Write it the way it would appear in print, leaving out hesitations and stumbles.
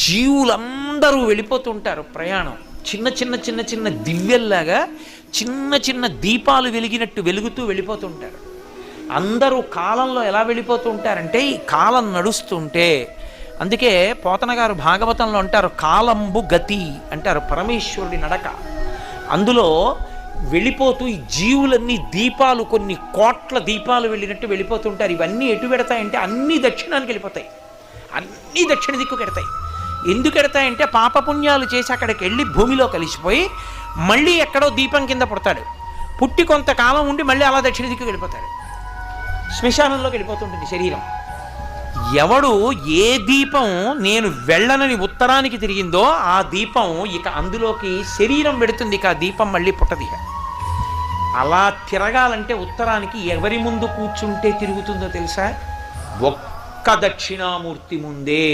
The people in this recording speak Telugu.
జీవులందరూ వెళ్ళిపోతుంటారు ప్రయాణం. చిన్న చిన్న చిన్న చిన్న దివ్యల్లాగా చిన్న చిన్న దీపాలు వెలిగినట్టు వెలుగుతూ వెళ్ళిపోతుంటారు. అందరూ కాలంలో ఎలా వెళ్ళిపోతూ ఉంటారంటే ఈ కాలం నడుస్తుంటే, అందుకే పోతన గారు భాగవతంలో అంటారు కాలంబు గతి అంటారు, పరమేశ్వరుడి నడక. అందులో వెళ్ళిపోతూ ఈ జీవులన్నీ దీపాలు, కొన్ని కోట్ల దీపాలు వెళ్ళినట్టు వెళ్ళిపోతుంటారు. ఇవన్నీ ఎటు పెడతాయంటే అన్నీ దక్షిణానికి వెళ్ళిపోతాయి, అన్నీ దక్షిణ దిక్కుకు ఎడతాయి. ఎందుకు ఎడతాయంటే పాపపుణ్యాలు చేసి అక్కడికి వెళ్ళి భూమిలో కలిసిపోయి మళ్ళీ ఎక్కడో దీపం కింద పుడతాడు, పుట్టి కొంతకాలం ఉండి మళ్ళీ అలా దక్షిణ దిక్కుకు వెళ్ళిపోతాడు, శ్మశానంలోకి వెళ్ళిపోతుంటుంది శరీరం. ఎవడు ఏ దీపం నేను వెళ్ళనని ఉత్తరానికి తిరిగిందో ఆ దీపం ఇక అందులోకి శరీరం పెడుతుంది, ఇక ఆ దీపం మళ్ళీ పుట్టది. అలా తిరగాలంటే ఉత్తరానికి ఎవరి ముందు కూర్చుంటే తిరుగుతుందో తెలుసా? ఒక్క దక్షిణామూర్తి ముందే.